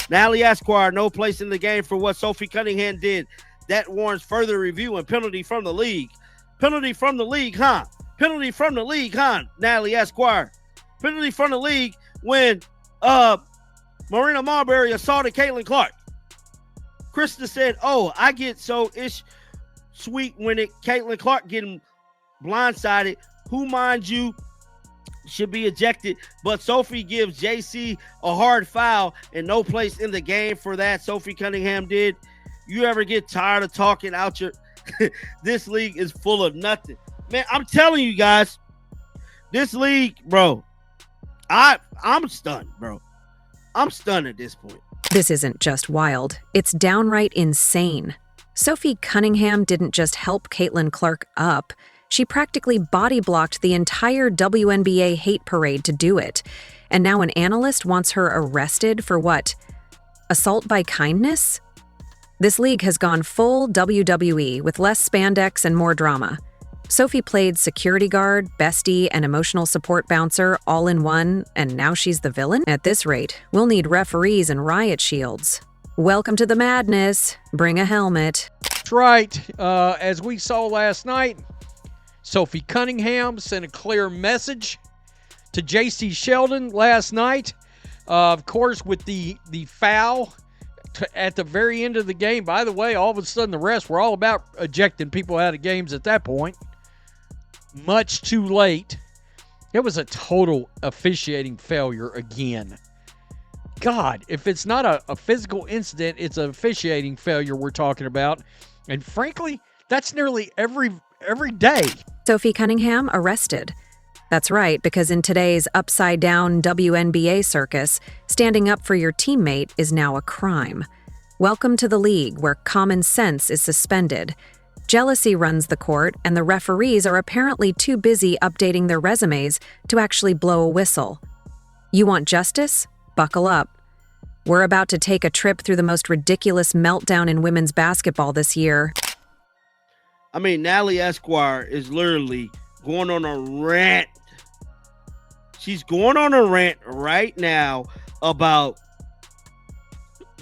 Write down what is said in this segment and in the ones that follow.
Natalie Esquire, no place in the game for what Sophie Cunningham did. That warrants further review and penalty from the league. Penalty from the league, huh? Penalty from the league, huh? Natalie Esquire. Penalty from the league when Marina Marbury assaulted Caitlin Clark. Krista said, "Oh, I get so ish sweet when Caitlin Clark getting blindsided. Who, mind you, should be ejected, but Sophie gives JC a hard foul and no place in the game for that." Sophie Cunningham did. You ever get tired of talking out your this league is full of nothing. Man, I'm telling you guys, this league, bro, I'm stunned, bro. I'm stunned at this point. This isn't just wild, it's downright insane. Sophie Cunningham didn't just help Caitlin Clark up, she practically body-blocked the entire WNBA hate parade to do it. And now an analyst wants her arrested for what? Assault by kindness? This league has gone full WWE with less spandex and more drama. Sophie played security guard, bestie, and emotional support bouncer all in one, and now she's the villain? At this rate, we'll need referees and riot shields. Welcome to the madness. Bring a helmet. That's right. As we saw last night, Sophie Cunningham sent a clear message to J.C. Sheldon last night. Of course, with the foul at the very end of the game. By the way, all of a sudden the refs were all about ejecting people out of games at that point. Much too late. It was a total officiating failure again. God, if it's not a physical incident, it's an officiating failure we're talking about. And frankly, that's nearly every day. Sophie Cunningham arrested. That's right, because in today's upside-down WNBA circus, standing up for your teammate is now a crime. Welcome to the league where common sense is suspended. Jealousy runs the court, and the referees are apparently too busy updating their resumes to actually blow a whistle. You want justice? Buckle up. We're about to take a trip through the most ridiculous meltdown in women's basketball this year. I mean, Natalie Esquire is literally going on a rant. She's going on a rant right now about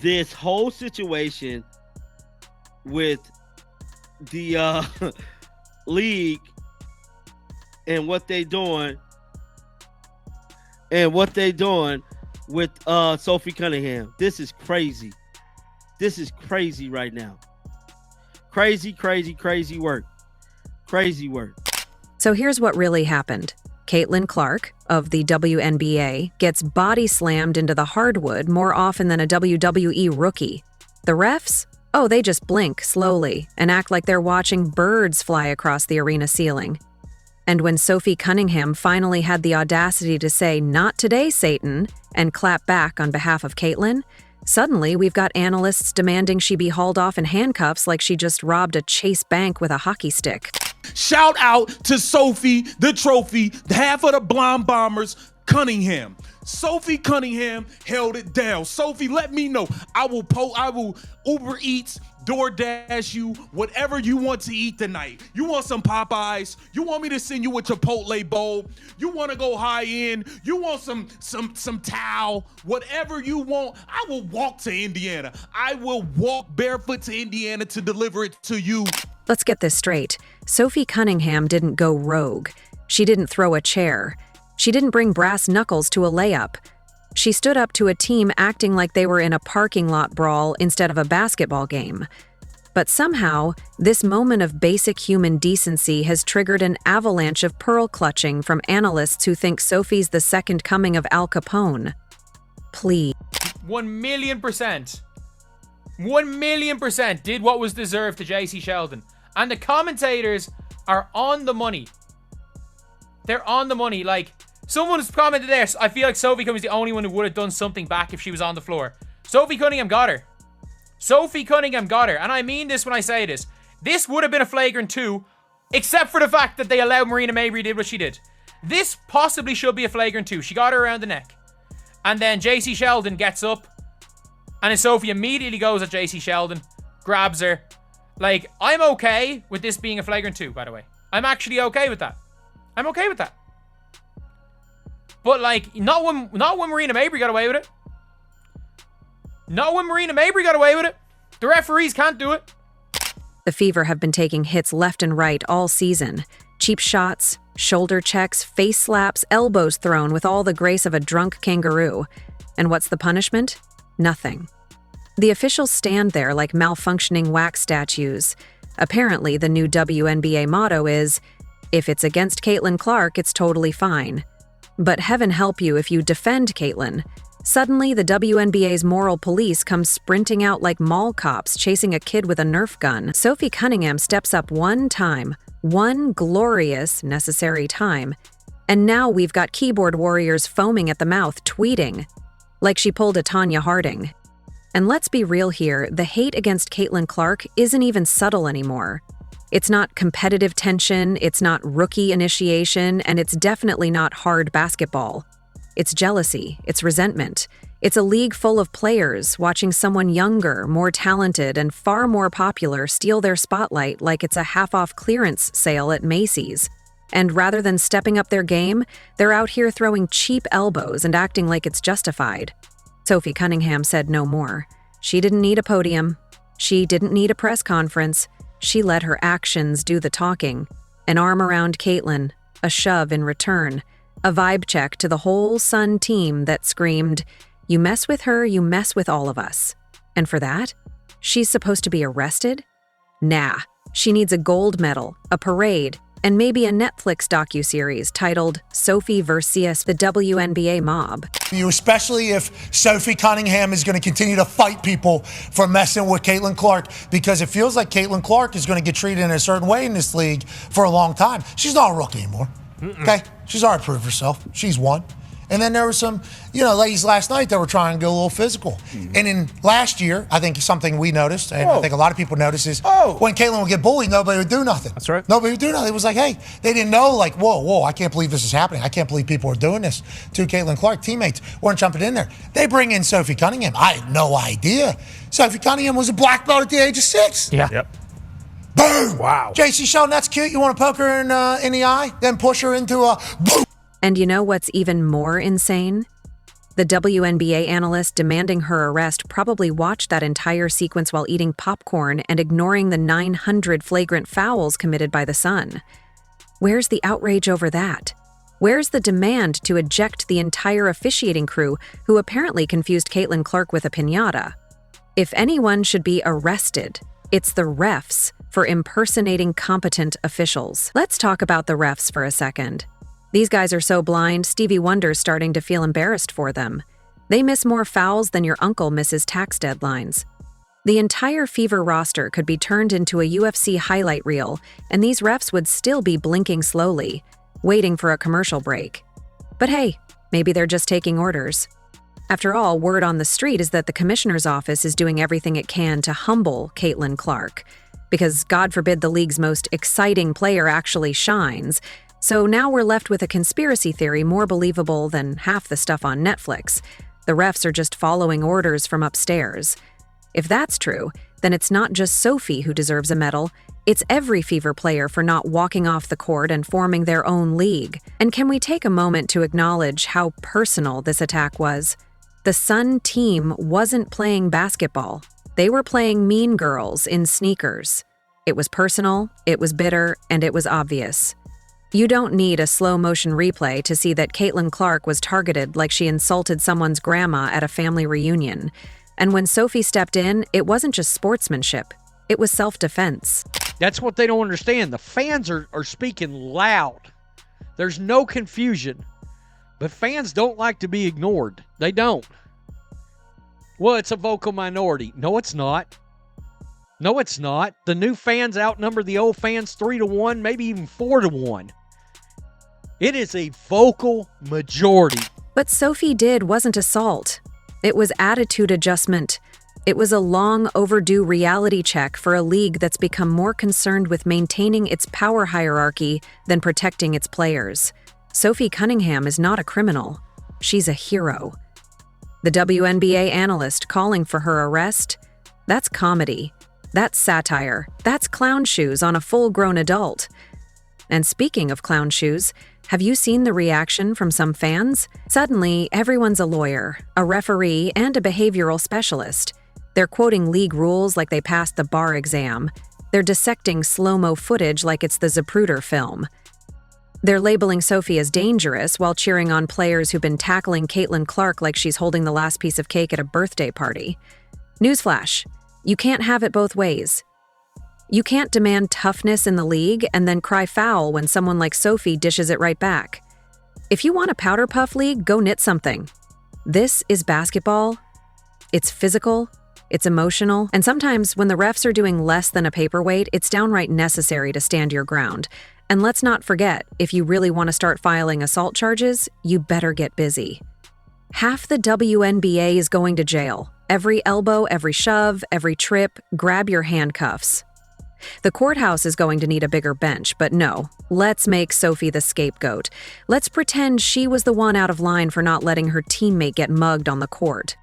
this whole situation with the league and what they doing with Sophie Cunningham. This is crazy. This is crazy right now. Crazy work. Crazy work. So here's what really happened. Caitlin Clark of the WNBA gets body slammed into the hardwood more often than a WWE rookie. The refs? Oh, they just blink slowly and act like they're watching birds fly across the arena ceiling. And when Sophie Cunningham finally had the audacity to say, "Not today, Satan," and clap back on behalf of Caitlin, suddenly we've got analysts demanding she be hauled off in handcuffs like she just robbed a Chase Bank with a hockey stick. Shout out to Sophie, the trophy, half of the Blonde Bombers, Cunningham. Sophie Cunningham held it down. Sophie, let me know. I will Uber Eats, DoorDash you, whatever you want to eat tonight. You want some Popeyes? You want me to send you a Chipotle bowl? You want to go high end? You want some towel? Whatever you want, I will walk to Indiana. I will walk barefoot to Indiana to deliver it to you. Let's get this straight. Sophie Cunningham didn't go rogue. She didn't throw a chair. She didn't bring brass knuckles to a layup. She stood up to a team acting like they were in a parking lot brawl instead of a basketball game. But somehow, this moment of basic human decency has triggered an avalanche of pearl clutching from analysts who think Sophie's the second coming of Al Capone. Please. 1,000,000%. 1,000,000% did what was deserved to JC Sheldon. And the commentators are on the money. They're on the money. Like, someone's commented there, I feel like Sophie Cunningham is the only one who would have done something back if she was on the floor. Sophie Cunningham got her. Sophie Cunningham got her. And I mean this when I say this. This would have been a flagrant 2, except for the fact that they allowed Marina Mabrey did what she did. This possibly should be a flagrant 2. She got her around the neck. And then JC Sheldon gets up. And then Sophie immediately goes at JC Sheldon, grabs her. Like, I'm okay with this being a flagrant 2, by the way. I'm actually okay with that. I'm okay with that. But, like, not when Marina Mabrey got away with it. Not when Marina Mabrey got away with it. The referees can't do it. The Fever have been taking hits left and right all season. Cheap shots, shoulder checks, face slaps, elbows thrown with all the grace of a drunk kangaroo. And what's the punishment? Nothing. The officials stand there like malfunctioning wax statues. Apparently, the new WNBA motto is, if it's against Caitlin Clark, it's totally fine. But heaven help you if you defend Caitlin. Suddenly, the WNBA's moral police comes sprinting out like mall cops chasing a kid with a Nerf gun. Sophie Cunningham steps up one time, one glorious, necessary time, and now we've got keyboard warriors foaming at the mouth, tweeting, like she pulled a Tanya Harding. And let's be real here, the hate against Caitlin Clark isn't even subtle anymore. It's not competitive tension, it's not rookie initiation, and it's definitely not hard basketball. It's jealousy, it's resentment. It's a league full of players watching someone younger, more talented, and far more popular steal their spotlight like it's a half-off clearance sale at Macy's. And rather than stepping up their game, they're out here throwing cheap elbows and acting like it's justified. Sophie Cunningham said no more. She didn't need a podium. She didn't need a press conference. She let her actions do the talking. An arm around Caitlin, a shove in return, a vibe check to the whole Sun team that screamed, "You mess with her, you mess with all of us." And for that, she's supposed to be arrested? Nah, she needs a gold medal, a parade, and maybe a Netflix docuseries titled Sophie vs. the WNBA Mob. Especially if Sophie Cunningham is going to continue to fight people for messing with Caitlin Clark, because it feels like Caitlin Clark is going to get treated in a certain way in this league for a long time. She's not a rookie anymore. Okay? She's already proved herself. She's won. And then there were some, ladies last night that were trying to go a little physical. And in last year, I think something we noticed, and I think a lot of people noticed, is when Caitlin would get bullied, nobody would do nothing. That's right. Nobody would do nothing. It was like, hey, they didn't know, like, whoa, I can't believe this is happening. I can't believe people are doing this to Caitlin Clark. Teammates weren't jumping in there. They bring in Sophie Cunningham. I had no idea. Sophie Cunningham was a black belt at the age of 6. Yeah. Yep. Boom! Wow. JC Sheldon, that's cute. You want to poke her in the eye, then push her into a boom. And you know what's even more insane? The WNBA analyst demanding her arrest probably watched that entire sequence while eating popcorn and ignoring the 900 flagrant fouls committed by the Sun. Where's the outrage over that? Where's the demand to eject the entire officiating crew who apparently confused Caitlin Clark with a piñata? If anyone should be arrested, it's the refs for impersonating competent officials. Let's talk about the refs for a second. These guys are so blind, Stevie Wonder's starting to feel embarrassed for them. They miss more fouls than your uncle misses tax deadlines. The entire Fever roster could be turned into a UFC highlight reel, and these refs would still be blinking slowly, waiting for a commercial break. But hey, maybe they're just taking orders. After all, word on the street is that the commissioner's office is doing everything it can to humble Caitlin Clark, because God forbid the league's most exciting player actually shines. So now we're left with a conspiracy theory more believable than half the stuff on Netflix. The refs are just following orders from upstairs. If that's true, then it's not just Sophie who deserves a medal, it's every Fever player for not walking off the court and forming their own league. And can we take a moment to acknowledge how personal this attack was? The Sun team wasn't playing basketball. They were playing Mean Girls in sneakers. It was personal, it was bitter, and it was obvious. You don't need a slow-motion replay to see that Caitlin Clark was targeted like she insulted someone's grandma at a family reunion. And when Sophie stepped in, it wasn't just sportsmanship. It was self-defense. That's what they don't understand. The fans are speaking loud. There's no confusion. But fans don't like to be ignored. They don't. Well, it's a vocal minority. No, it's not. No, it's not. The new fans outnumber the old fans 3-1, maybe even 4-1. It is a vocal majority. What Sophie did wasn't assault. It was attitude adjustment. It was a long overdue reality check for a league that's become more concerned with maintaining its power hierarchy than protecting its players. Sophie Cunningham is not a criminal. She's a hero. The WNBA analyst calling for her arrest? That's comedy. That's satire. That's clown shoes on a full-grown adult. And speaking of clown shoes, Have you seen the reaction from some fans? Suddenly, everyone's a lawyer, a referee, and a behavioral specialist. They're quoting league rules like they passed the bar exam. They're dissecting slow-mo footage like it's the Zapruder film. They're labeling Sophie as dangerous while cheering on players who've been tackling Caitlin Clark like she's holding the last piece of cake at a birthday party. Newsflash, you can't have it both ways. You can't demand toughness in the league and then cry foul when someone like Sophie dishes it right back. If you want a powder puff league, go knit something. This is basketball. It's physical, it's emotional, and sometimes when the refs are doing less than a paperweight, it's downright necessary to stand your ground. And let's not forget, if you really want to start filing assault charges, you better get busy. Half the WNBA is going to jail. Every elbow, every shove, every trip, grab your handcuffs. The courthouse is going to need a bigger bench, but no, let's make Sophie the scapegoat. Let's pretend she was the one out of line for not letting her teammate get mugged on the court.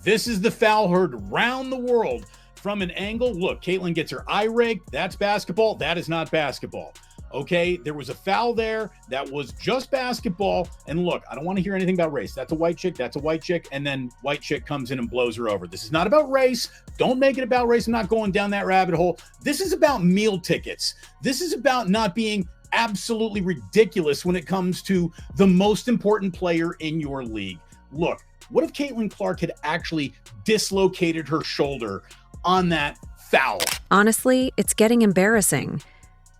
This is the foul heard round the world from an angle. Look, Caitlin gets her eye raked. That's basketball. That is not basketball. Okay, there was a foul there that was just basketball. And look, I don't want to hear anything about race. That's a white chick. That's a white chick. And then white chick comes in and blows her over. This is not about race. Don't make it about race. I'm not going down that rabbit hole. This is about meal tickets. This is about not being absolutely ridiculous when it comes to the most important player in your league. Look, what if Caitlin Clark had actually dislocated her shoulder on that foul? Honestly, it's getting embarrassing.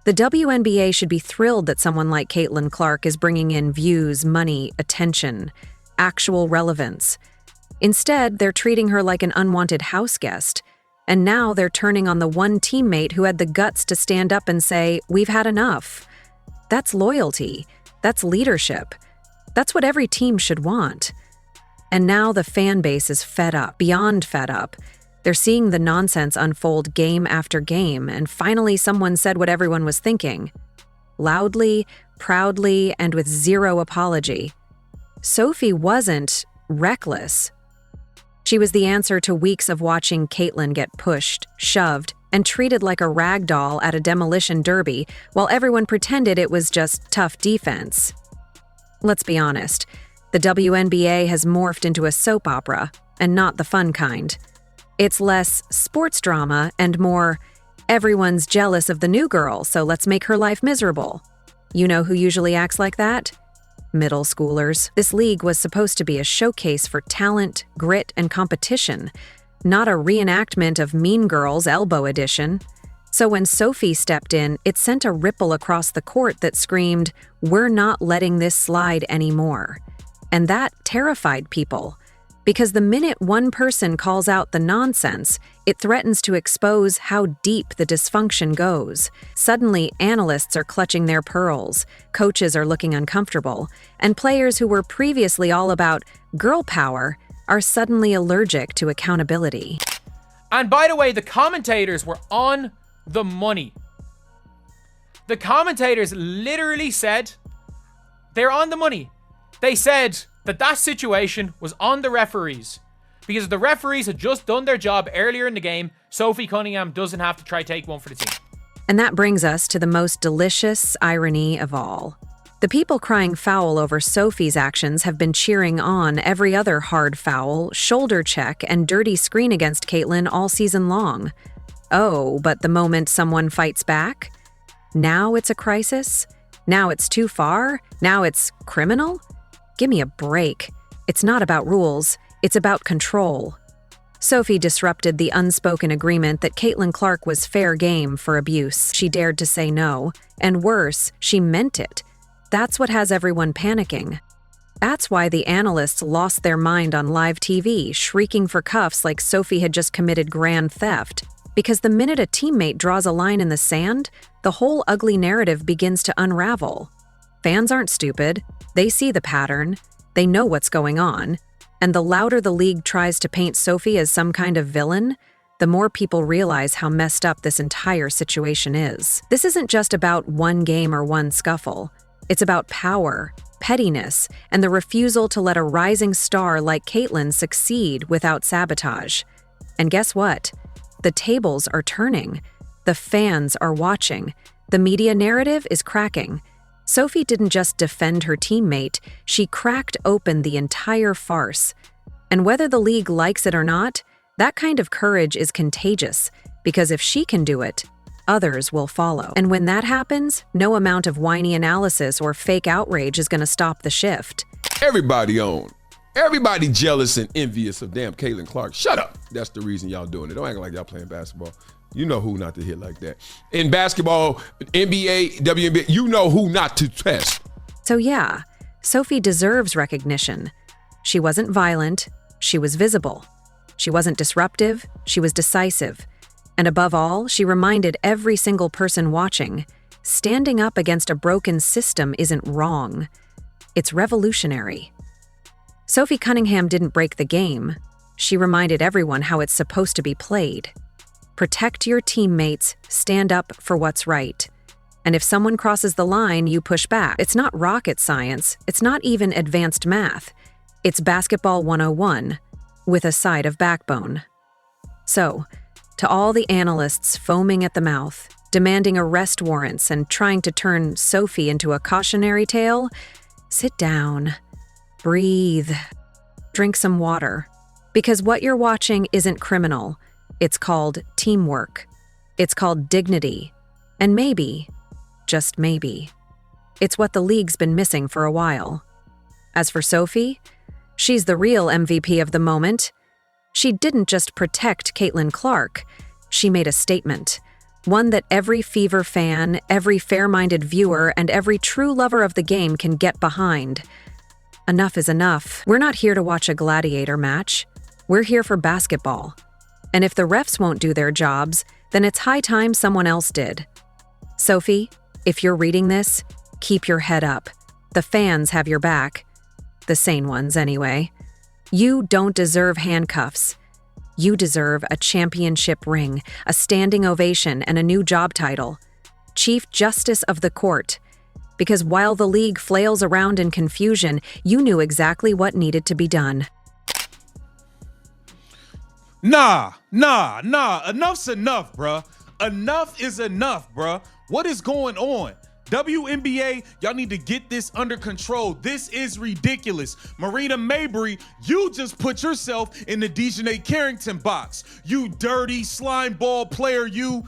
The WNBA should be thrilled that someone like Caitlin Clark is bringing in views, money, attention, actual relevance. Instead, they're treating her like an unwanted house guest. And now they're turning on the one teammate who had the guts to stand up and say, "We've had enough." That's loyalty. That's leadership. That's what every team should want. And now the fan base is fed up, beyond fed up. They're seeing the nonsense unfold game after game, and finally someone said what everyone was thinking. Loudly, proudly, and with zero apology. Sophie wasn't reckless. She was the answer to weeks of watching Caitlin get pushed, shoved, and treated like a rag doll at a demolition derby, while everyone pretended it was just tough defense. Let's be honest, the WNBA has morphed into a soap opera, and not the fun kind. It's less sports drama and more, everyone's jealous of the new girl, so let's make her life miserable. You know who usually acts like that? Middle schoolers. This league was supposed to be a showcase for talent, grit, and competition, not a reenactment of Mean Girls Elbow Edition. So when Sophie stepped in, it sent a ripple across the court that screamed, "We're not letting this slide anymore." And that terrified people. Because the minute one person calls out the nonsense, it threatens to expose how deep the dysfunction goes. Suddenly, analysts are clutching their pearls, coaches are looking uncomfortable, and players who were previously all about girl power are suddenly allergic to accountability. And by the way, the commentators were on the money. The commentators literally said they're on the money. They said that situation was on the referees. Because if the referees had just done their job earlier in the game, Sophie Cunningham doesn't have to try take one for the team. And that brings us to the most delicious irony of all. The people crying foul over Sophie's actions have been cheering on every other hard foul, shoulder check, and dirty screen against Caitlin all season long. Oh, but the moment someone fights back? Now it's a crisis? Now it's too far? Now it's criminal? Give me a break. It's not about rules, it's about control. Sophie disrupted the unspoken agreement that Caitlin Clark was fair game for abuse. She dared to say no, and worse, she meant it. That's what has everyone panicking. That's why the analysts lost their mind on live TV, shrieking for cuffs like Sophie had just committed grand theft. Because the minute a teammate draws a line in the sand, the whole ugly narrative begins to unravel. Fans aren't stupid. They see the pattern. They know what's going on. And the louder the league tries to paint Sophie as some kind of villain, the more people realize how messed up this entire situation is. This isn't just about one game or one scuffle. It's about power, pettiness, and the refusal to let a rising star like Caitlin succeed without sabotage. And guess what? The tables are turning. The fans are watching. The media narrative is cracking. Sophie didn't just defend her teammate, she cracked open the entire farce. And whether the league likes it or not, that kind of courage is contagious, because if she can do it, others will follow. And when that happens, no amount of whiny analysis or fake outrage is going to stop the shift. Everybody on. Everybody jealous and envious of damn Caitlin Clark. Shut up. That's the reason y'all doing it. Don't act like y'all playing basketball. You know who not to hit like that. In basketball, NBA, WNBA, you know who not to test. So yeah, Sophie deserves recognition. She wasn't violent, she was visible. She wasn't disruptive, she was decisive. And above all, she reminded every single person watching, standing up against a broken system isn't wrong. It's revolutionary. Sophie Cunningham didn't break the game. She reminded everyone how it's supposed to be played. Protect your teammates, stand up for what's right. And if someone crosses the line, you push back. It's not rocket science, it's not even advanced math. It's basketball 101, with a side of backbone. So, to all the analysts foaming at the mouth, demanding arrest warrants and trying to turn Sophie into a cautionary tale, sit down, breathe, drink some water. Because what you're watching isn't criminal. It's called teamwork. It's called dignity. And maybe, just maybe, it's what the league's been missing for a while. As for Sophie, she's the real MVP of the moment. She didn't just protect Caitlin Clark, she made a statement. One that every Fever fan, every fair-minded viewer, and every true lover of the game can get behind. Enough is enough. We're not here to watch a gladiator match. We're here for basketball. And if the refs won't do their jobs, then it's high time someone else did. Sophie, if you're reading this, keep your head up. The fans have your back. The sane ones, anyway. You don't deserve handcuffs. You deserve a championship ring, a standing ovation, and a new job title. Chief Justice of the Court. Because while the league flails around in confusion, you knew exactly what needed to be done. Nah. Enough's enough, bruh. Enough is enough, bruh. What is going on? WNBA, y'all need to get this under control. This is ridiculous. Marina Mabrey, you just put yourself in the Dejanay Carrington box. You dirty slime ball player, you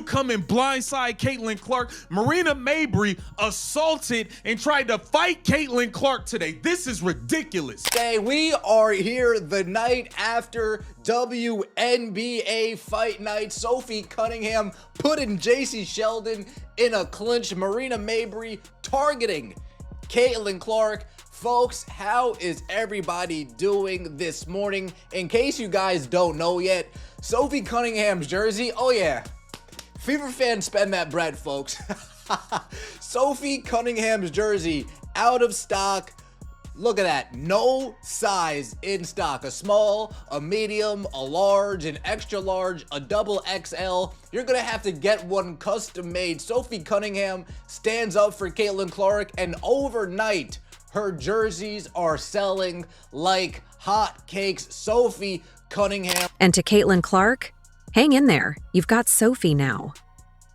come and blindside Caitlin Clark. Marina Mabrey assaulted and tried to fight Caitlin Clark today. This is ridiculous. Okay, we are here the night after WNBA Fight Night. Sophie Cunningham putting JC Sheldon in a clinch. Marina Mabrey targeting Caitlin Clark. Folks, how is everybody doing this morning? In case you guys don't know yet, Sophie Cunningham's jersey, oh yeah, Fever fans spend that bread, folks. Sophie Cunningham's jersey out of stock. Look at that, no size in stock. A small, a medium, a large, an extra large, a double XL. You're gonna have to get one custom made. Sophie Cunningham stands up for Caitlin Clark, and overnight, her jerseys are selling like hotcakes. Sophie Cunningham. And to Caitlin Clark, hang in there, you've got Sophie now.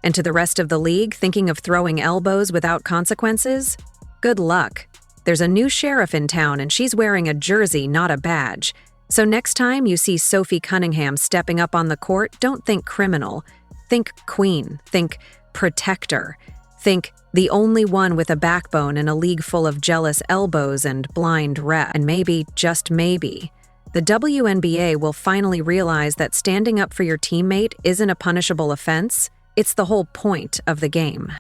And to the rest of the league thinking of throwing elbows without consequences, good luck. There's a new sheriff in town and she's wearing a jersey, not a badge. So next time you see Sophie Cunningham stepping up on the court, don't think criminal. Think queen. Think protector. Think the only one with a backbone in a league full of jealous elbows and blind refs. And maybe, just maybe, the WNBA will finally realize that standing up for your teammate isn't a punishable offense. It's the whole point of the game.